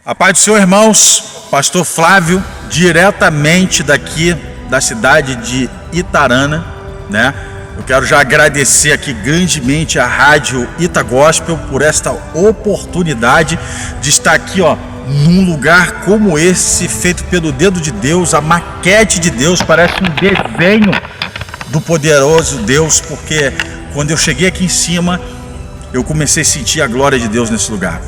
A paz do Senhor, irmãos. Pastor Flávio, diretamente daqui da cidade de Itarana, né? Eu quero já agradecer aqui grandemente a Rádio Ita Gospel por esta oportunidade de estar aqui, num lugar como esse, feito pelo dedo de Deus, a maquete de Deus, parece um desenho do poderoso Deus, porque quando eu cheguei aqui em cima, eu comecei a sentir a glória de Deus nesse lugar.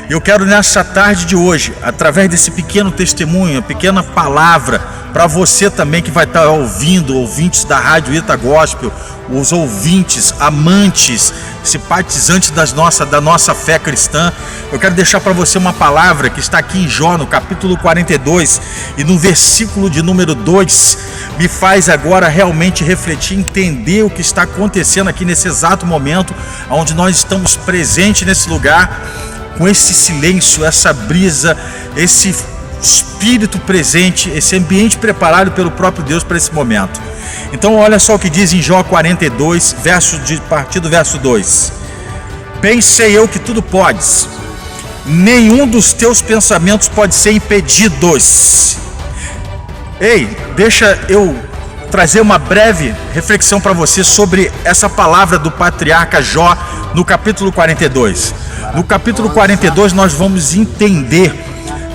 Eu quero nessa tarde de hoje, através desse pequeno testemunho, pequena palavra, para você também que vai estar ouvindo, ouvintes da Rádio Ita Gospel, os ouvintes, amantes, simpatizantes da nossa fé cristã, eu quero deixar para você uma palavra que está aqui em Jó, no capítulo 42, e no versículo de número 2, me faz agora realmente refletir, entender o que está acontecendo aqui nesse exato momento, onde nós estamos presentes nesse lugar, com esse silêncio, essa brisa, esse espírito presente, esse ambiente preparado pelo próprio Deus para esse momento. Então olha só o que diz em Jó 42, a partir do verso 2. Bem sei eu que tudo podes, nenhum dos teus pensamentos pode ser impedidos. Ei, deixa eu trazer uma breve reflexão para você sobre essa palavra do patriarca Jó no capítulo 42. No capítulo 42 nós vamos entender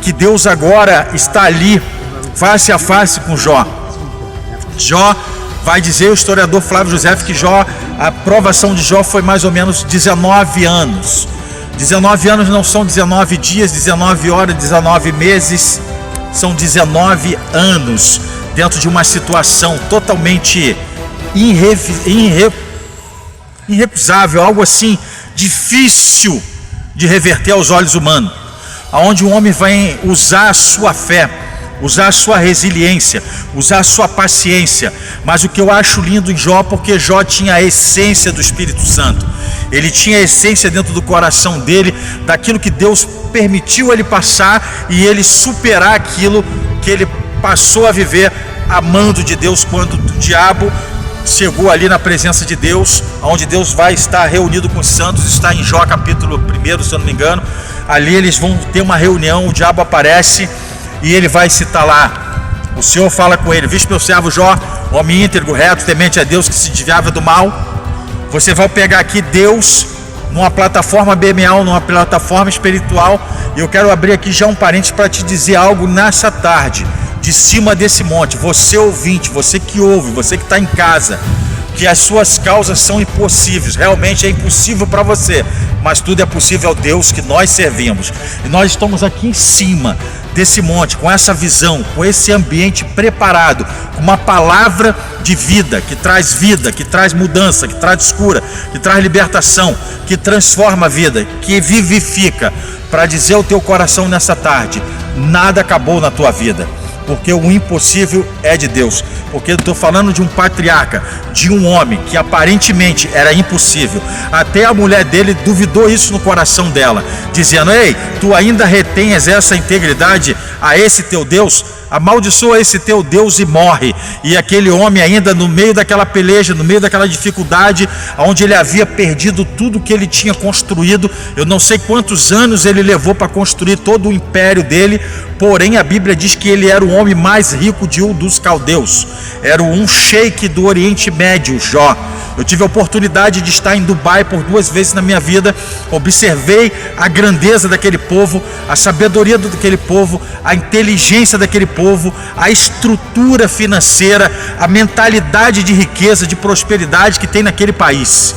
que Deus agora está ali face a face com Jó. Jó vai dizer, o historiador Flávio José, que a provação de Jó foi mais ou menos 19 anos. 19 anos não são 19 dias, 19 horas, 19 meses, são 19 anos dentro de uma situação totalmente irrecusável, algo assim difícil de reverter aos olhos humanos, aonde o homem vai usar a sua fé, usar a sua resiliência, usar a sua paciência. Mas o que eu acho lindo em Jó, porque Jó tinha a essência do Espírito Santo, ele tinha a essência dentro do coração dele, daquilo que Deus permitiu ele passar e ele superar aquilo que ele passou a viver amando de Deus, quando o diabo chegou ali na presença de Deus, onde Deus vai estar reunido com os santos. Está em Jó capítulo 1, se eu não me engano. Ali eles vão ter uma reunião, o diabo aparece e ele vai citar lá. O Senhor fala com ele: viste meu servo Jó, homem íntegro, reto, temente a Deus, que se desviava do mal. Você vai pegar aqui Deus numa plataforma BMA, numa plataforma espiritual, e eu quero abrir aqui já um parênteses para te dizer algo nessa tarde. De cima desse monte, você ouvinte, você que ouve, você que está em casa, que as suas causas são impossíveis, realmente é impossível para você, mas tudo é possível ao Deus que nós servimos. E nós estamos aqui em cima desse monte, com essa visão, com esse ambiente preparado, com uma palavra de vida, que traz mudança, que traz cura, que traz libertação, que transforma a vida, que vivifica, para dizer ao teu coração nessa tarde: nada acabou na tua vida, porque o impossível é de Deus. Porque eu estou falando de um patriarca, de um homem que aparentemente era impossível. Até a mulher dele duvidou isso no coração dela, dizendo: ei, tu ainda retens essa integridade a esse teu Deus? Amaldiçoa esse teu Deus e morre. E aquele homem, ainda no meio daquela peleja, no meio daquela dificuldade, onde ele havia perdido tudo que ele tinha construído, eu não sei quantos anos ele levou para construir todo o império dele, porém a Bíblia diz que ele era o homem mais rico de Ur dos Caldeus, era um sheik do Oriente Médio, Jó. Eu tive a oportunidade de estar em Dubai por 2 vezes na minha vida, observei a grandeza daquele povo, a sabedoria daquele povo, a inteligência daquele povo, a estrutura financeira, a mentalidade de riqueza, de prosperidade que tem naquele país.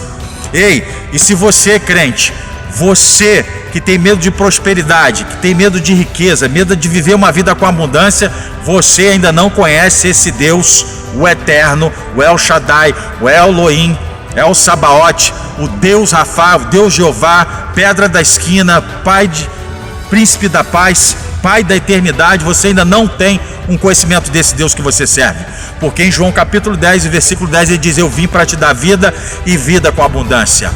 Ei, e se você é crente, você que tem medo de prosperidade, que tem medo de riqueza, medo de viver uma vida com abundância, você ainda não conhece esse Deus, o Eterno, o El Shaddai, o Elohim, El Sabaote, o Deus Rafá, o Deus Jeová, Pedra da Esquina, Príncipe da Paz, Pai da Eternidade. Você ainda não tem um conhecimento desse Deus que você serve. Porque em João capítulo 10, versículo 10, ele diz: eu vim para te dar vida e vida com abundância.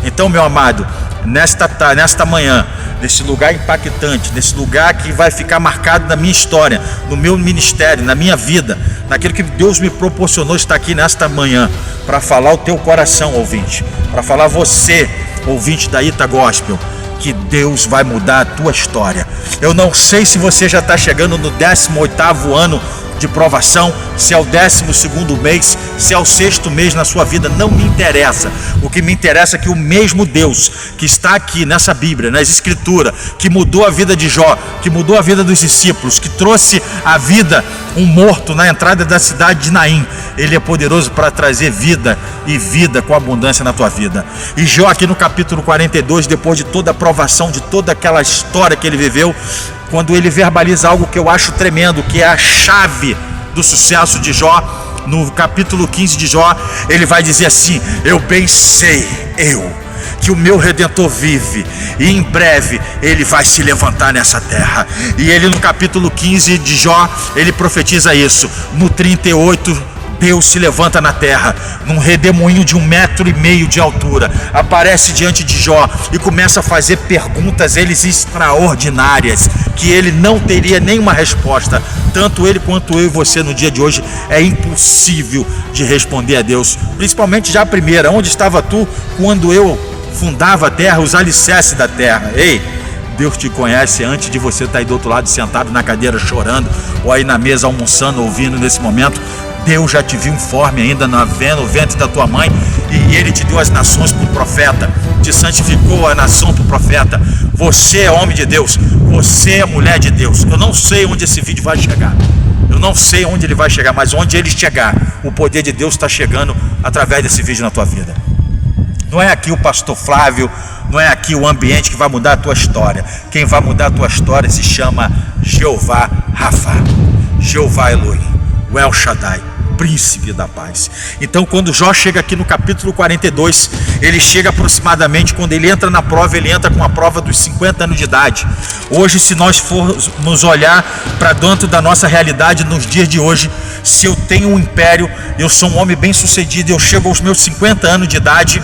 Então, meu amado, nesta manhã, nesse lugar impactante, nesse lugar que vai ficar marcado na minha história, no meu ministério, na minha vida, naquilo que Deus me proporcionou estar aqui nesta manhã, para falar o teu coração, ouvinte, para falar você, ouvinte da Ita Gospel, que Deus vai mudar a tua história. Eu não sei se você já está chegando no 18º ano de provação, se é o 12º mês, se é o 6º mês na sua vida, não me interessa. O que me interessa é que o mesmo Deus que está aqui nessa Bíblia, nas Escrituras, que mudou a vida de Jó, que mudou a vida dos discípulos, que trouxe à vida um morto na entrada da cidade de Naim, ele é poderoso para trazer vida e vida com abundância na tua vida. E Jó, aqui no capítulo 42, depois de toda a provação, de toda aquela história que ele viveu, quando ele verbaliza algo que eu acho tremendo, que é a chave do sucesso de Jó, no capítulo 15 de Jó, ele vai dizer assim: eu bem sei, que o meu Redentor vive, e em breve ele vai se levantar nessa terra. E ele, no capítulo 15 de Jó, ele profetiza isso. No 38, Deus se levanta na terra, num redemoinho de 1,5 metro de altura, aparece diante de Jó e começa a fazer perguntas, eles extraordinárias, que ele não teria nenhuma resposta. Tanto ele quanto eu e você no dia de hoje, é impossível de responder a Deus. Principalmente já a primeira: onde estava tu quando eu fundava a terra, os alicerces da terra? Ei, Deus te conhece antes de você estar aí do outro lado, sentado na cadeira chorando, ou aí na mesa almoçando, ouvindo nesse momento. Deus já te viu informe ainda no ventre da tua mãe, e ele te deu as nações para o profeta, te santificou a nação para o profeta. Você é homem de Deus, você é mulher de Deus. Eu não sei onde esse vídeo vai chegar, eu não sei onde ele vai chegar, mas onde ele chegar, o poder de Deus está chegando através desse vídeo na tua vida. Não é aqui o pastor Flávio, não é aqui o ambiente que vai mudar a tua história. Quem vai mudar a tua história se chama Jeová Rafa, Jeová Elohim, o El Shaddai, príncipe da paz. Então, quando Jó chega aqui no capítulo 42, ele chega aproximadamente, quando ele entra na prova, ele entra com a prova dos 50 anos de idade. Hoje, se nós formos olhar para dentro da nossa realidade nos dias de hoje, se eu tenho um império, eu sou um homem bem sucedido, eu chego aos meus 50 anos de idade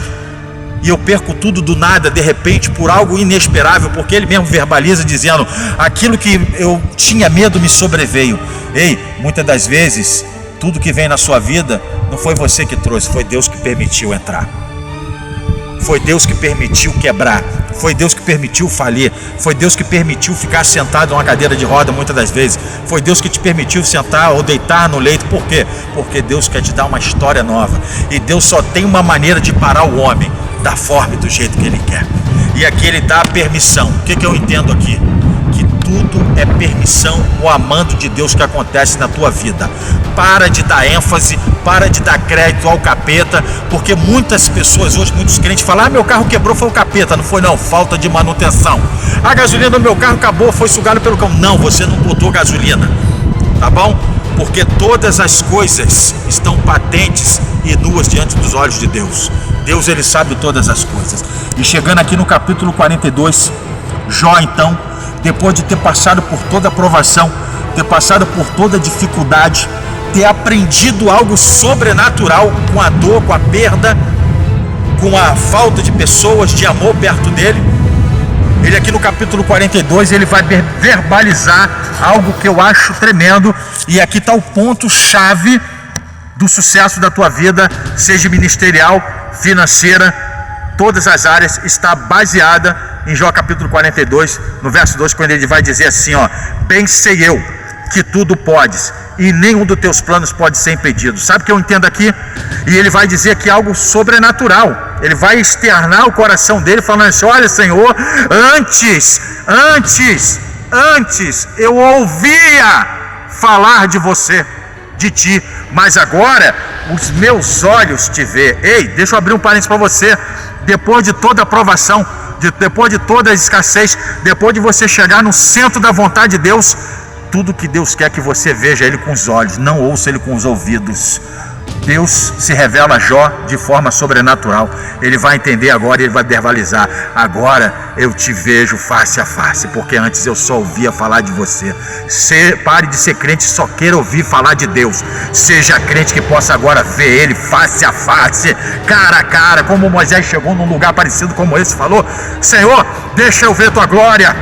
e eu perco tudo do nada, de repente, por algo inesperável, porque ele mesmo verbaliza dizendo: aquilo que eu tinha medo me sobreveio. Ei, muitas das vezes, tudo que vem na sua vida, não foi você que trouxe, foi Deus que permitiu entrar. Foi Deus que permitiu quebrar, foi Deus que permitiu falir, foi Deus que permitiu ficar sentado numa cadeira de roda muitas das vezes, foi Deus que te permitiu sentar ou deitar no leito. Por quê? Porque Deus quer te dar uma história nova, e Deus só tem uma maneira de parar o homem: da forma e do jeito que ele quer. E aqui ele dá a permissão. O que eu entendo aqui? Que tudo é permissão ou amando de Deus que acontece na tua vida. Para de dar ênfase, para de dar crédito ao capeta, porque muitas pessoas hoje, muitos crentes falam: meu carro quebrou, foi o capeta. Não foi não, falta de manutenção. A gasolina do meu carro acabou, foi sugado pelo cão. Não, você não botou gasolina, tá bom? Porque todas as coisas estão patentes e nuas diante dos olhos de Deus. Deus, ele sabe todas as coisas. E chegando aqui no capítulo 42, Jó, então, depois de ter passado por toda a provação, ter passado por toda a dificuldade, ter aprendido algo sobrenatural com a dor, com a perda, com a falta de pessoas, de amor perto dele, ele aqui no capítulo 42, ele vai verbalizar algo que eu acho tremendo, e aqui está o ponto-chave do sucesso da tua vida, seja ministerial, financeira, todas as áreas, está baseada em Jó capítulo 42, no verso 2, quando ele vai dizer assim, ó: bem sei eu que tudo podes, e nenhum dos teus planos pode ser impedido. Sabe o que eu entendo aqui? E ele vai dizer que algo sobrenatural, ele vai externar o coração dele, falando assim: olha, Senhor, antes eu ouvia falar de você, de ti, mas agora os meus olhos te vê. Ei, deixa eu abrir um parênteses para você. Depois de toda a provação, depois de toda a escassez, depois de você chegar no centro da vontade de Deus, tudo que Deus quer que você veja Ele com os olhos, não ouça Ele com os ouvidos. Deus se revela a Jó de forma sobrenatural. Ele vai entender agora e ele vai verbalizar: agora eu te vejo face a face, porque antes eu só ouvia falar de você. Pare de ser crente e só queira ouvir falar de Deus. Seja crente que possa agora ver Ele face a face, cara a cara, como Moisés chegou num lugar parecido como esse, falou: Senhor, deixa eu ver tua glória.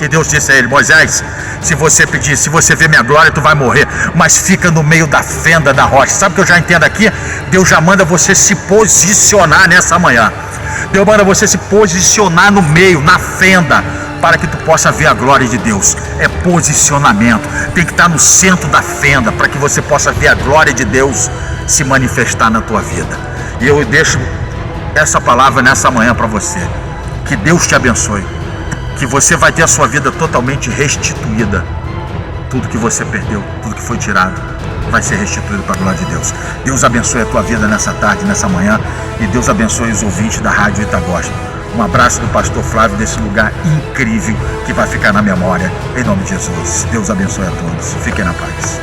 E Deus disse a ele: Moisés, se você pedir, se você ver minha glória, tu vai morrer, mas fica no meio da fenda da rocha. Sabe o que eu já entendo aqui? Deus já manda você se posicionar nessa manhã. Deus manda você se posicionar no meio, na fenda, para que tu possa ver a glória de Deus. É posicionamento, tem que estar no centro da fenda, para que você possa ver a glória de Deus se manifestar na tua vida. E eu deixo essa palavra nessa manhã para você. Que Deus te abençoe, que você vai ter a sua vida totalmente restituída. Tudo que você perdeu, tudo que foi tirado, vai ser restituído para a glória de Deus. Deus abençoe a tua vida nessa tarde, nessa manhã, e Deus abençoe os ouvintes da Rádio Itagosta. Um abraço do pastor Flávio, desse lugar incrível que vai ficar na memória, em nome de Jesus. Deus abençoe a todos, fiquem na paz.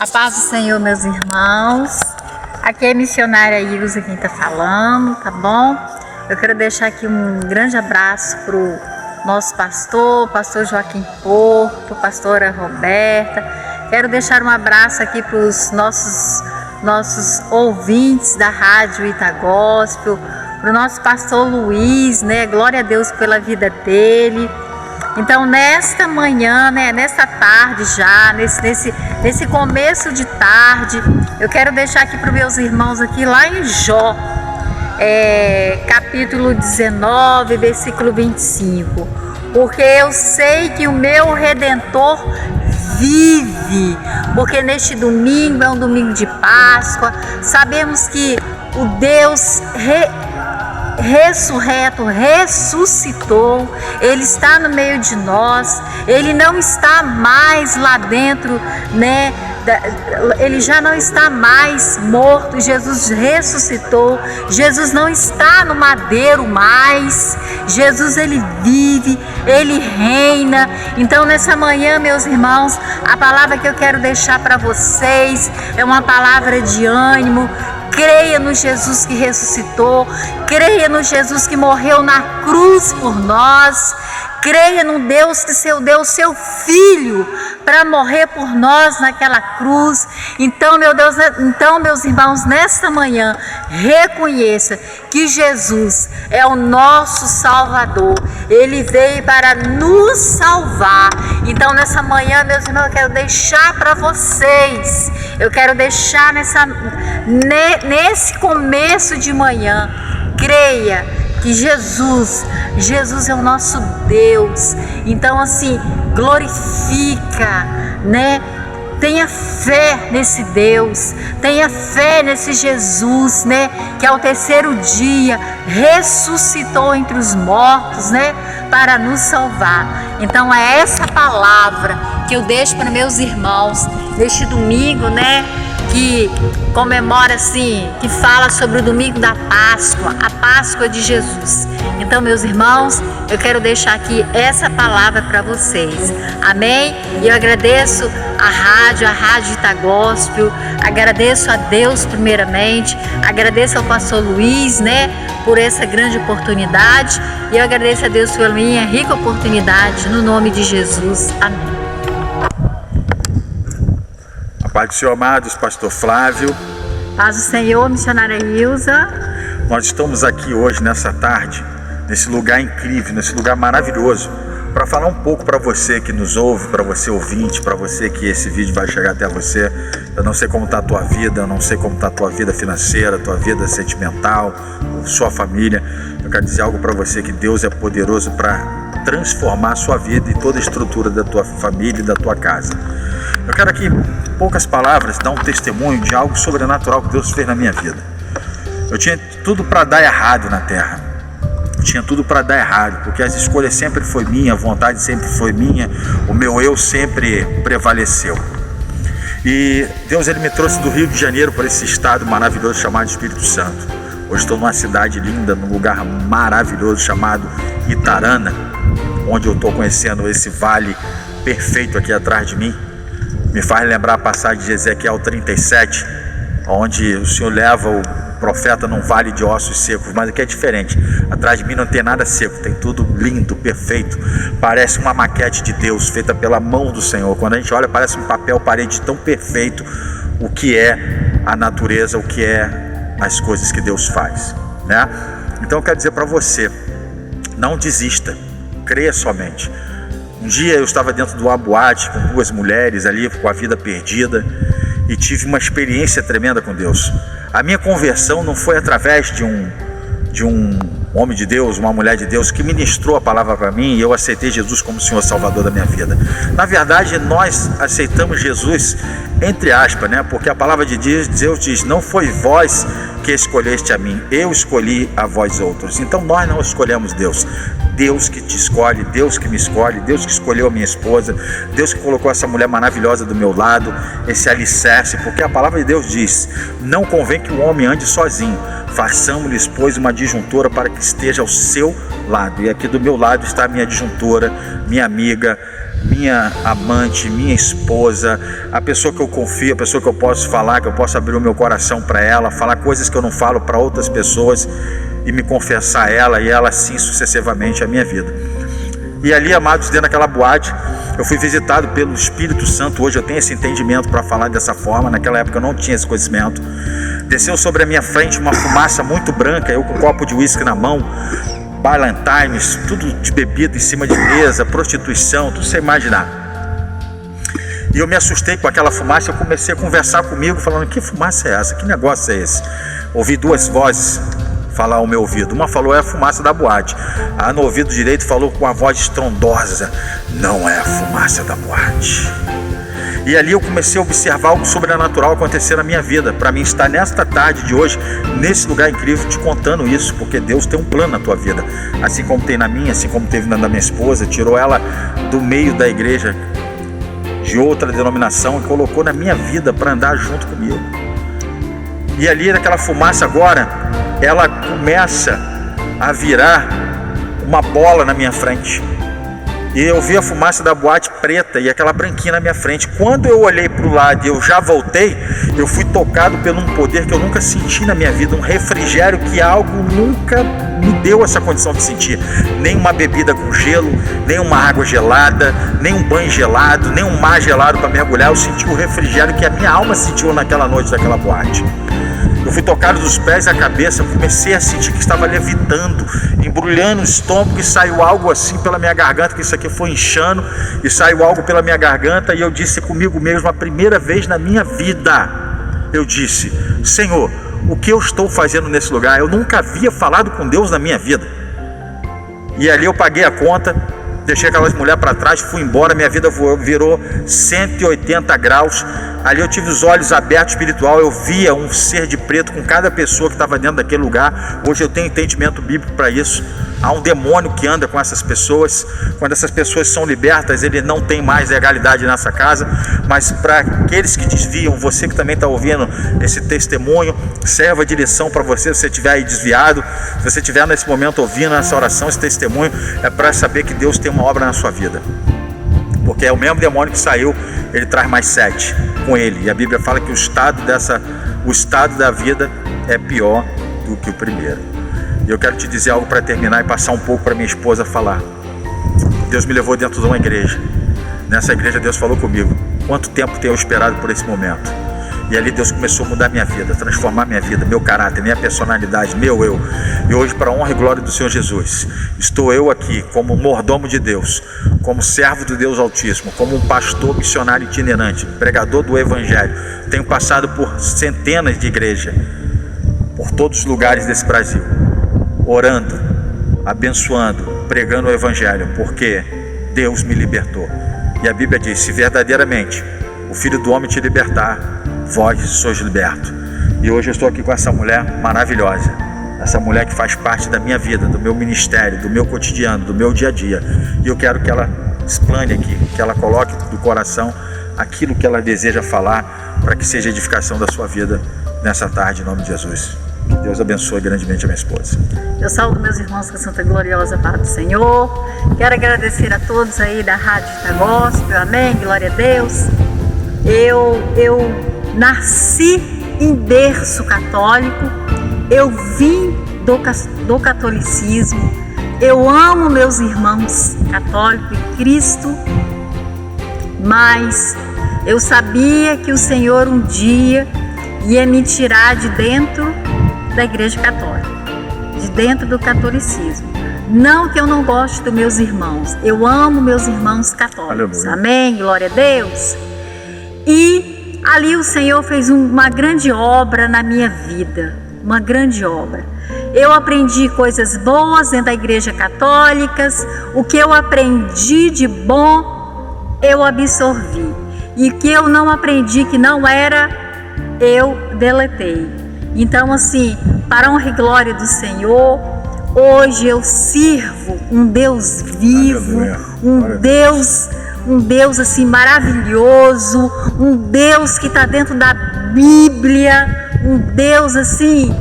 A paz do Senhor, meus irmãos. Aqui é a missionária Ilza quem está falando, tá bom? Eu quero deixar aqui um grande abraço pro nosso pastor Joaquim Porto, pastora Roberta. Quero deixar um abraço aqui para os nossos ouvintes da Rádio Itagospel, para o nosso pastor Luiz, né? Glória a Deus pela vida dele. Então, nesta manhã, né, nesta tarde já, nesse começo de tarde, eu quero deixar aqui para os meus irmãos aqui lá em Jó, capítulo 19, versículo 25. Porque eu sei que o meu Redentor vive, porque neste domingo é um domingo de Páscoa. Sabemos que o Deus ressurreto, ressuscitou, Ele está no meio de nós, Ele não está mais lá dentro, né? Ele já não está mais morto, Jesus ressuscitou, Jesus não está no madeiro mais, Jesus Ele vive, Ele reina. Então nessa manhã, meus irmãos, a palavra que eu quero deixar para vocês é uma palavra de ânimo. Creia no Jesus que ressuscitou, creia no Jesus que morreu na cruz por nós, creia no Deus que deu seu Filho para morrer por nós naquela cruz. Então, meus irmãos, nesta manhã, reconheça que Jesus é o nosso Salvador. Ele veio para nos salvar. Então, nessa manhã, meus irmãos, eu quero deixar para vocês, eu quero deixar nesse começo de manhã, creia que Jesus é o nosso Deus. Então, assim, glorifica, né? Tenha fé nesse Deus, tenha fé nesse Jesus, né? Que ao terceiro dia ressuscitou entre os mortos, né? Para nos salvar. Então é essa palavra que eu deixo para meus irmãos neste domingo, né? Que comemora assim, que fala sobre o domingo da Páscoa, a Páscoa de Jesus. Então, meus irmãos, eu quero deixar aqui essa palavra para vocês. Amém? E eu agradeço a Rádio Itagospel, agradeço a Deus primeiramente, agradeço ao pastor Luiz, né, por essa grande oportunidade, e eu agradeço a Deus pela minha rica oportunidade, no nome de Jesus. Amém. Pai do Senhor, amados, pastor Flávio. Paz do Senhor, missionária Ilza. Nós estamos aqui hoje, nessa tarde, nesse lugar incrível, nesse lugar maravilhoso, para falar um pouco para você que nos ouve, para você ouvinte, para você que esse vídeo vai chegar até você. Eu não sei como está a tua vida, eu não sei como está a tua vida financeira, tua vida sentimental, sua família. Eu quero dizer algo para você, que Deus é poderoso para transformar a sua vida e toda a estrutura da tua família e da tua casa. Eu quero aqui, em poucas palavras, dar um testemunho de algo sobrenatural que Deus fez na minha vida. Eu tinha tudo para dar errado na terra. tinha tudo para dar errado, porque as escolhas sempre foi minha, a vontade sempre foi minha, o meu eu sempre prevaleceu. E Deus, ele me trouxe do Rio de Janeiro para esse estado maravilhoso chamado Espírito Santo. Hoje estou numa cidade linda, num lugar maravilhoso chamado Itarana, onde eu estou conhecendo esse vale perfeito aqui atrás de mim. Me faz lembrar a passagem de Ezequiel 37, onde o Senhor leva o profeta num vale de ossos secos, mas aqui é diferente. Atrás de mim não tem nada seco, tem tudo lindo, perfeito. Parece uma maquete de Deus, feita pela mão do Senhor. Quando a gente olha, parece um papel parede tão perfeito o que é a natureza, o que é as coisas que Deus faz, né? Então eu quero dizer para você, não desista, creia somente. Um dia eu estava dentro de uma boate com duas mulheres ali, com a vida perdida, e tive uma experiência tremenda com Deus. A minha conversão não foi através de um homem de Deus, uma mulher de Deus que ministrou a palavra para mim e eu aceitei Jesus como Senhor Salvador da minha vida. Na verdade, nós aceitamos Jesus entre aspas, né? Porque a palavra de Deus diz: não foi vós que escolheste a mim, eu escolhi a vós outros. Então nós não escolhemos Deus. Deus que te escolhe, Deus que me escolhe, Deus que escolheu a minha esposa, Deus que colocou essa mulher maravilhosa do meu lado, esse alicerce, porque a palavra de Deus diz: não convém que o homem ande sozinho, façamos-lhes, pois, uma adjuntora para que esteja ao seu lado. E aqui do meu lado está a minha adjuntora, minha amiga, minha amante, minha esposa, a pessoa que eu confio, a pessoa que eu posso falar, que eu posso abrir o meu coração para ela, falar coisas que eu não falo para outras pessoas e me confessar a ela, e ela assim sucessivamente a minha vida. E ali, amados, dentro daquela boate, eu fui visitado pelo Espírito Santo. Hoje eu tenho esse entendimento para falar dessa forma, naquela época eu não tinha esse conhecimento. Desceu sobre a minha frente uma fumaça muito branca, eu com um copo de uísque na mão, Ballantines, tudo de bebida em cima de mesa, prostituição, tudo sem imaginar. E eu me assustei com aquela fumaça, eu comecei a conversar comigo, falando: que fumaça é essa? Que negócio é esse? Ouvi duas vozes falar ao meu ouvido. Uma falou: é a fumaça da boate. A no ouvido direito falou com a voz estrondosa: não é a fumaça da boate. E ali eu comecei a observar algo sobrenatural acontecer na minha vida, para mim estar nesta tarde de hoje, nesse lugar incrível, te contando isso, porque Deus tem um plano na tua vida, assim como tem na minha, assim como teve na da minha esposa. Tirou ela do meio da igreja de outra denominação e colocou na minha vida para andar junto comigo. E ali naquela fumaça agora, ela começa a virar uma bola na minha frente. E eu vi a fumaça da boate preta e aquela branquinha na minha frente. Quando eu olhei para o lado e eu já voltei, eu fui tocado por um poder que eu nunca senti na minha vida, um refrigério que algo nunca me deu essa condição de sentir. Nem uma bebida com gelo, nem uma água gelada, nem um banho gelado, nem um mar gelado para mergulhar. Eu senti o refrigério que a minha alma sentiu naquela noite daquela boate. Eu fui tocado dos pés à cabeça, comecei a sentir que estava levitando, embrulhando o estômago, e saiu algo assim pela minha garganta, que isso aqui foi inchando, e saiu algo pela minha garganta, e eu disse comigo mesmo, a primeira vez na minha vida, eu disse: Senhor, o que eu estou fazendo nesse lugar? Eu nunca havia falado com Deus na minha vida. E ali eu paguei a conta, deixei aquelas mulheres para trás, fui embora, minha vida virou 180 graus. Ali eu tive os olhos abertos espiritual, eu via um ser de preto com cada pessoa que estava dentro daquele lugar. Hoje eu tenho entendimento bíblico para isso. Há um demônio que anda com essas pessoas. Quando essas pessoas são libertas, ele não tem mais legalidade nessa casa. Mas para aqueles que desviam, você que também está ouvindo esse testemunho, serva de lição para você, se você estiver aí desviado, se você estiver nesse momento ouvindo essa oração, esse testemunho, é para saber que Deus tem uma obra na sua vida. Porque é o mesmo demônio que saiu, ele traz mais 7 com ele. E a Bíblia fala que o estado da vida é pior do que o primeiro. E eu quero te dizer algo para terminar e passar um pouco para minha esposa falar. Deus me levou dentro de uma igreja. Nessa igreja Deus falou comigo: quanto tempo tenho esperado por esse momento? E ali Deus começou a mudar minha vida, transformar minha vida, meu caráter, minha personalidade, meu eu. E hoje, para a honra e glória do Senhor Jesus, estou eu aqui como mordomo de Deus, como servo do Deus Altíssimo, como um pastor missionário itinerante, pregador do Evangelho. Tenho passado por centenas de igrejas, por todos os lugares desse Brasil, orando, abençoando, pregando o Evangelho, porque Deus me libertou. E a Bíblia diz: se verdadeiramente o Filho do Homem te libertar, vós sois libertos. E hoje eu estou aqui com essa mulher maravilhosa, essa mulher que faz parte da minha vida, do meu ministério, do meu cotidiano, do meu dia a dia. E eu quero que ela explane aqui, que ela coloque do coração aquilo que ela deseja falar, para que seja edificação da sua vida nessa tarde, em nome de Jesus. Que Deus abençoe grandemente a minha esposa. Eu saúdo meus irmãos com a Santa Gloriosa Paz do Senhor. Quero agradecer a todos aí da Rádio Ita Gospel, amém, glória a Deus. Eu nasci em berço católico, eu vim do catolicismo, eu amo meus irmãos católicos em Cristo, mas eu sabia que o Senhor um dia ia me tirar de dentro da Igreja Católica, de dentro do catolicismo. Não que eu não goste dos meus irmãos, eu amo meus irmãos católicos, Aleluia. amém, glória a Deus. E ali o Senhor fez uma grande obra na minha vida, uma grande obra. Eu aprendi coisas boas dentro da Igreja Católica, o que eu aprendi de bom, eu absorvi. E o que eu não aprendi, que não era, eu deletei. Então, assim, para a honra e glória do Senhor, hoje eu sirvo um Deus vivo, um Deus assim maravilhoso, um Deus que está dentro da Bíblia, um Deus assim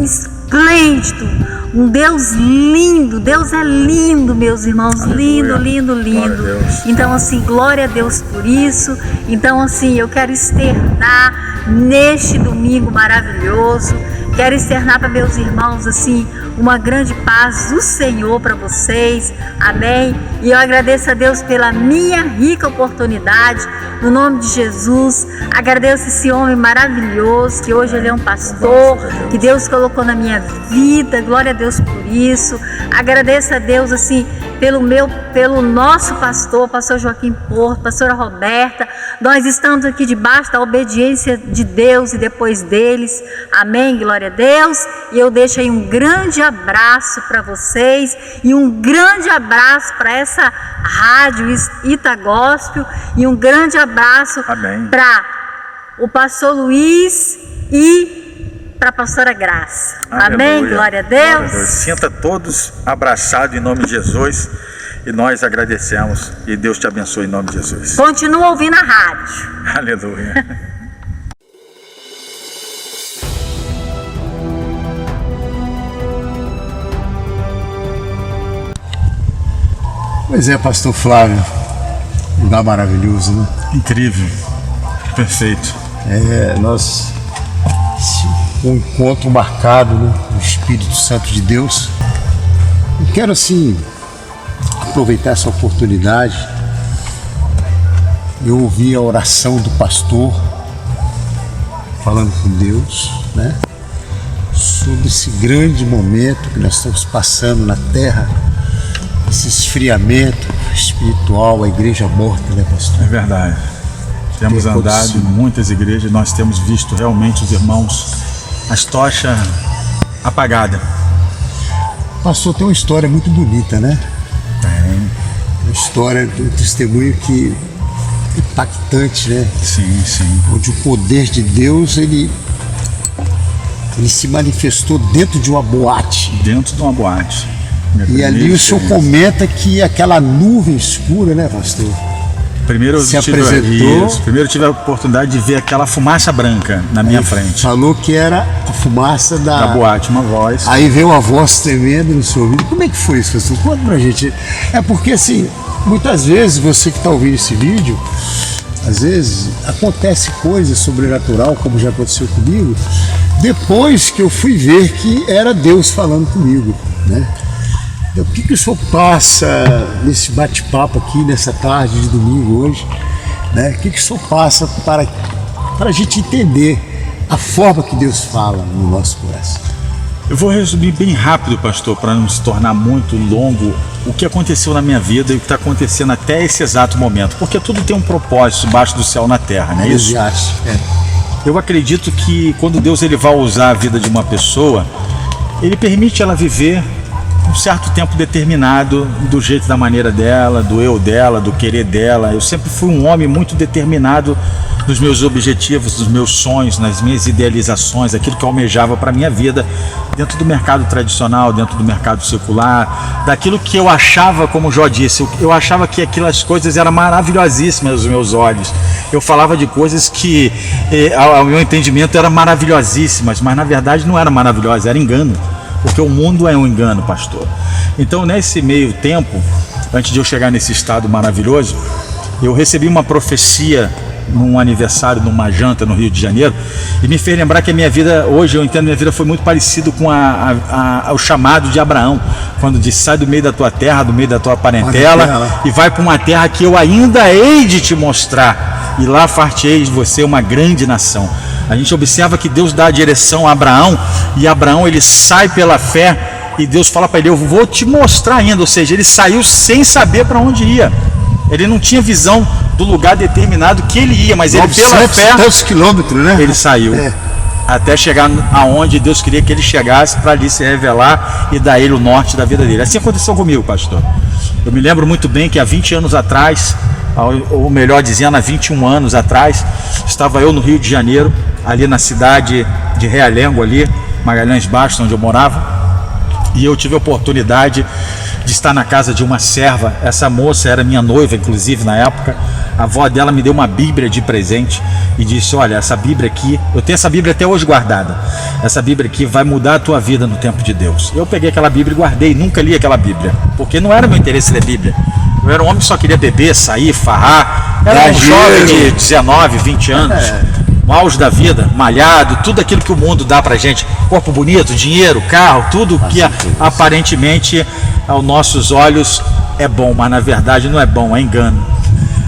esplêndido, um Deus lindo. Deus é lindo, meus irmãos, Aleluia. lindo. Então, assim, glória a Deus por isso. Então, assim, eu quero externar neste domingo maravilhoso, quero externar para meus irmãos, assim, uma grande paz do Senhor para vocês, amém? E eu agradeço a Deus pela minha rica oportunidade, no nome de Jesus. Agradeço esse homem maravilhoso, que hoje ele é um pastor, que Deus colocou na minha vida, glória a Deus por isso. Agradeço a Deus, assim, pelo nosso pastor Joaquim Porto, pastora Roberta. Nós estamos aqui debaixo da obediência de Deus e depois deles, amém, glória a Deus. E eu deixo aí um grande abraço para vocês e um grande abraço para essa rádio Ita Gospel e um grande abraço para o pastor Luiz e para a pastora Graça. Amém, Aleluia. glória a Deus. Sinta todos abraçados em nome de Jesus e nós agradecemos e Deus te abençoe em nome de Jesus. Continua ouvindo a rádio. Aleluia. Pois é, pastor Flávio, um lugar maravilhoso, né? Incrível, perfeito. Nós, um encontro marcado, né, no Espírito Santo de Deus. Eu quero, assim, aproveitar essa oportunidade. Eu ouvi a oração do pastor, falando com Deus, né? Sobre esse grande momento que nós estamos passando na Terra, esse esfriamento espiritual, a igreja morta, né, pastor? É verdade. Temos andado em muitas igrejas, nós temos visto realmente os irmãos, as tochas apagadas. Pastor, tem uma história muito bonita, né? Tem. Uma história de um testemunho que impactante, né? Sim. Onde o poder de Deus, ele se manifestou dentro de uma boate. Dentro de uma boate. E ali o senhor comenta que aquela nuvem escura, né, pastor? Primeiro eu tive a oportunidade de ver aquela fumaça branca na minha frente. Falou que era a fumaça da boate, uma voz. Aí veio uma voz tremenda no seu ouvido. Como é que foi isso, pastor? Conta pra gente. É porque, assim, muitas vezes você que está ouvindo esse vídeo, às vezes acontece coisa sobrenatural, como já aconteceu comigo, depois que eu fui ver que era Deus falando comigo, né? O que o senhor passa nesse bate-papo aqui, nessa tarde de domingo hoje, né? O que o senhor passa para a gente entender a forma que Deus fala no nosso coração? Eu vou resumir bem rápido, pastor, para não se tornar muito longo, o que aconteceu na minha vida e o que está acontecendo até esse exato momento, porque tudo tem um propósito debaixo do céu na terra, não é isso? Eu acredito que quando Deus ele vai usar a vida de uma pessoa, ele permite ela viver um certo tempo determinado, do jeito, da maneira dela, do eu dela, do querer dela. Eu sempre fui um homem muito determinado nos meus objetivos, nos meus sonhos, nas minhas idealizações, aquilo que eu almejava para a minha vida, dentro do mercado tradicional, dentro do mercado secular, daquilo que eu achava, como Jó disse, eu achava que aquelas coisas eram maravilhosíssimas aos meus olhos. Eu falava de coisas que, ao meu entendimento, eram maravilhosíssimas, mas na verdade não era maravilhosa, era engano. Porque o mundo é um engano, pastor. Então, nesse meio tempo, antes de eu chegar nesse estado maravilhoso, eu recebi uma profecia num aniversário, numa janta no Rio de Janeiro, e me fez lembrar que a minha vida, hoje eu entendo, minha vida foi muito parecido com o chamado de Abraão, quando disse: sai do meio da tua terra, do meio da tua parentela, e vai para uma terra que eu ainda hei de te mostrar, e lá far-te-ei de você uma grande nação. A gente observa que Deus dá a direção a Abraão, e Abraão ele sai pela fé, e Deus fala para ele: eu vou te mostrar ainda. Ou seja, ele saiu sem saber para onde ia. Ele não tinha visão do lugar determinado que ele ia, mas ele pela fé, quilômetros, né? Ele saiu até chegar aonde Deus queria que ele chegasse, para ali se revelar e dar ele o norte da vida dele. Assim aconteceu comigo, pastor. Eu me lembro muito bem que há 20 anos atrás, ou melhor dizendo, há 21 anos atrás, estava eu no Rio de Janeiro, ali na cidade de Realengo, ali, Magalhães Bastos, onde eu morava, e eu tive a oportunidade de estar na casa de uma serva. Essa moça era minha noiva, inclusive, na época. A avó dela me deu uma Bíblia de presente e disse: olha, essa Bíblia aqui, eu tenho essa Bíblia até hoje guardada, essa Bíblia aqui vai mudar a tua vida no tempo de Deus. Eu peguei aquela Bíblia e guardei, nunca li aquela Bíblia, porque não era meu interesse ler Bíblia. Eu era um homem que só queria beber, sair, farrar, era um jovem de 19, 20 anos, no auge da vida, malhado, tudo aquilo que o mundo dá pra gente, corpo bonito, dinheiro, carro, tudo que aparentemente aos nossos olhos é bom, mas na verdade não é bom, é engano.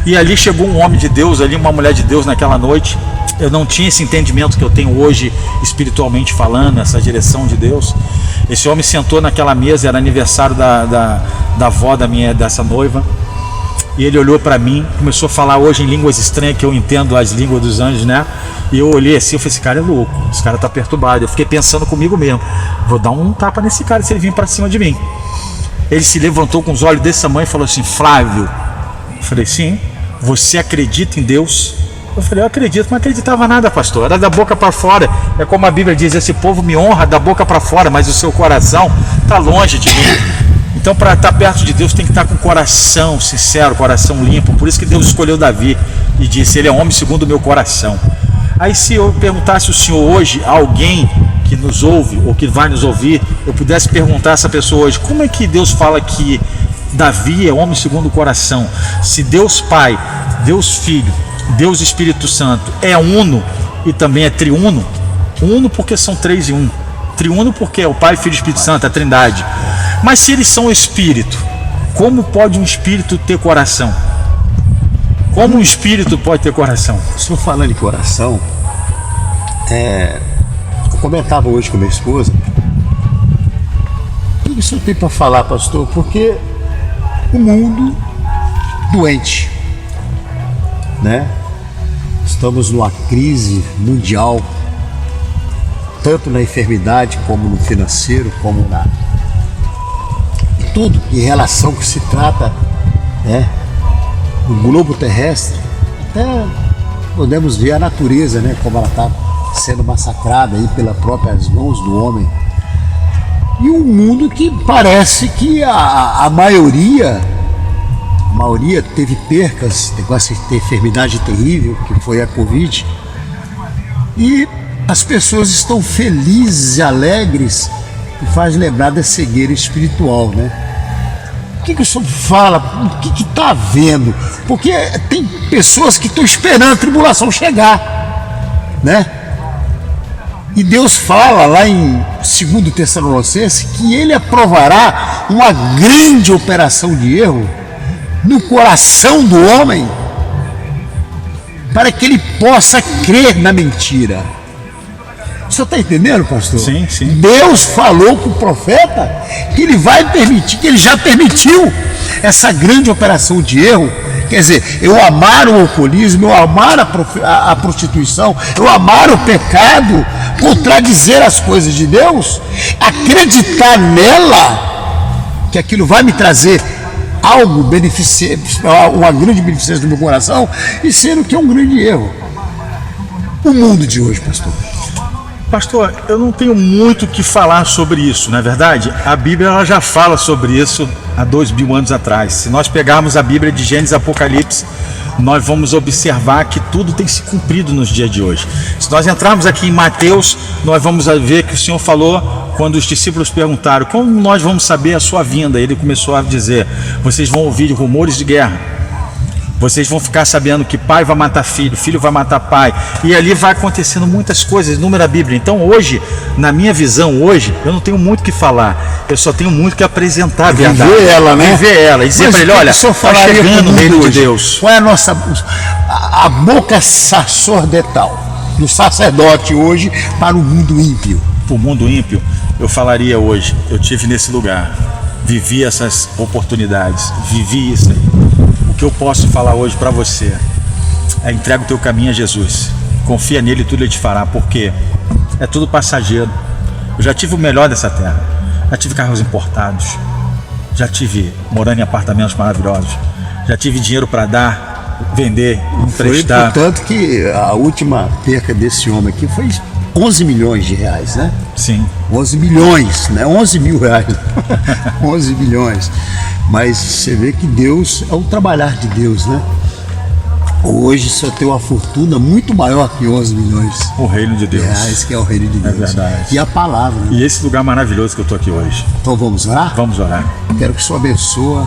E ali chegou um homem de Deus, ali uma mulher de Deus naquela noite. Eu não tinha esse entendimento que eu tenho hoje, espiritualmente falando, essa direção de Deus. Esse homem sentou naquela mesa, era aniversário da avó dessa noiva, e ele olhou para mim, começou a falar hoje em línguas estranhas, que eu entendo as línguas dos anjos, né? E eu olhei assim, eu falei: esse cara é louco, esse cara tá perturbado. Eu fiquei pensando comigo mesmo: vou dar um tapa nesse cara se ele vir para cima de mim. Ele se levantou com os olhos desse tamanho e falou assim: Flávio. Eu falei: sim. Você acredita em Deus? Eu falei: eu acredito. Não acreditava nada, pastor, era da boca para fora. É como a Bíblia diz: esse povo me honra da boca para fora, mas o seu coração está longe de mim. Então, para estar perto de Deus, tem que estar com o coração sincero, coração limpo. Por isso que Deus escolheu Davi e disse: ele é homem segundo o meu coração. Aí, se eu perguntasse ao senhor hoje, a alguém que nos ouve ou que vai nos ouvir, eu pudesse perguntar a essa pessoa hoje: como é que Deus fala que Davi é homem segundo o coração? Se Deus Pai, Deus Filho, Deus Espírito Santo é uno e também é triuno. Uno porque são três em um, triuno porque é o Pai, Filho e Espírito Santo, a Trindade. Mas se eles são espírito, como pode um espírito ter coração? Como um espírito pode ter coração? Estou falando de coração, eu comentava hoje com minha esposa: o que isso tem para falar, pastor? Porque o mundo doente, né? Estamos numa crise mundial, tanto na enfermidade como no financeiro, como na tudo em relação que se trata, né, do globo terrestre. Até podemos ver a natureza, né, como ela está sendo massacrada aí pelas próprias mãos do homem. E um mundo que parece que a maioria teve percas, negócio de enfermidade terrível, que foi a Covid. E as pessoas estão felizes e alegres, e faz lembrar da cegueira espiritual, né? O que o senhor fala? O que está havendo? Porque tem pessoas que estão esperando a tribulação chegar, né? E Deus fala lá em 2 Tessalonicenses que Ele aprovará uma grande operação de erro no coração do homem, para que ele possa crer na mentira. O senhor está entendendo, pastor? Sim, sim. Deus falou com o profeta que ele vai permitir, que ele já permitiu essa grande operação de erro. Quer dizer, eu amar o alcoolismo, eu amar a prostituição, eu amar o pecado, contradizer as coisas de Deus, acreditar nela que aquilo vai me trazer algo beneficente, uma grande beneficência no meu coração, e sendo que é um grande erro. O mundo de hoje, pastor. Pastor, eu não tenho muito o que falar sobre isso, não é verdade? A Bíblia ela já fala sobre isso há 2000 anos atrás. Se nós pegarmos a Bíblia de Gênesis e Apocalipse, nós vamos observar que tudo tem se cumprido nos dias de hoje. Se nós entrarmos aqui em Mateus, nós vamos ver que o Senhor falou, quando os discípulos perguntaram, como nós vamos saber a sua vinda? Ele começou a dizer, vocês vão ouvir rumores de guerra. Vocês vão ficar sabendo que pai vai matar filho, filho vai matar pai. E ali vai acontecendo muitas coisas, número da Bíblia. Então hoje, na minha visão, hoje, eu não tenho muito o que falar. Eu só tenho muito que apresentar a verdade. Viver ela, né? Viver ela. E dizer para ele, olha, está chegando o reino de Deus. Qual é a boca sacerdotal do sacerdote hoje para o mundo ímpio? Para o mundo ímpio, eu falaria hoje, eu tive nesse lugar, vivi essas oportunidades, vivi isso aí. O que eu posso falar hoje para você é: entrega o teu caminho a Jesus, confia nele e tudo ele te fará, porque é tudo passageiro. Eu já tive o melhor dessa terra, já tive carros importados, já tive morando em apartamentos maravilhosos, já tive dinheiro para dar, vender, emprestar. Foi portanto que a última perca desse homem aqui foi 11 milhões de reais, né? Sim. 11 milhões, né? 11 mil reais. 11 milhões. Mas você vê que Deus é o trabalhar de Deus, né? Hoje você tem uma fortuna muito maior que 11 milhões. O reino de Deus. Reais, que é o reino de Deus. É verdade. E a palavra. Né? E esse lugar maravilhoso que eu estou aqui hoje. Então vamos orar? Vamos orar. Quero que o Senhor abençoe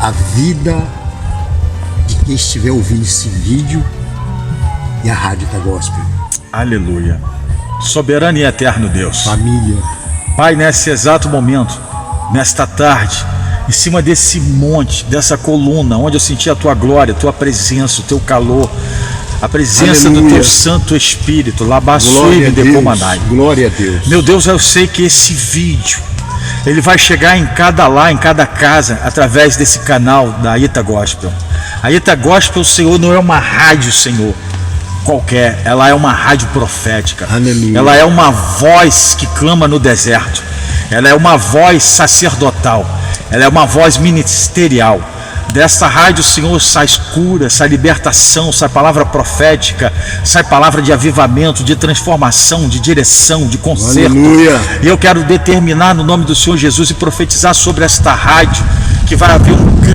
a vida de quem estiver ouvindo esse vídeo e a Rádio da Gospel. Aleluia. Soberano e eterno Deus. Família. Pai, nesse exato momento, nesta tarde, em cima desse monte, dessa coluna, onde eu senti a tua glória, a tua presença, o teu calor, a presença Aleluia. do teu Santo Espírito, Labassui de Comandai. Glória a Deus. Meu Deus, eu sei que esse vídeo, ele vai chegar em cada lar, em cada casa, através desse canal da Ita Gospel. A Ita Gospel, Senhor, não é uma rádio, Senhor, qualquer, ela é uma rádio profética. Aleluia. Ela é uma voz que clama no deserto, ela é uma voz sacerdotal, ela é uma voz ministerial. Desta rádio, Senhor, sai cura, sai libertação, sai palavra profética, sai palavra de avivamento, de transformação, de direção, de conserto. Aleluia. E eu quero determinar no nome do Senhor Jesus e profetizar sobre esta rádio que vai haver um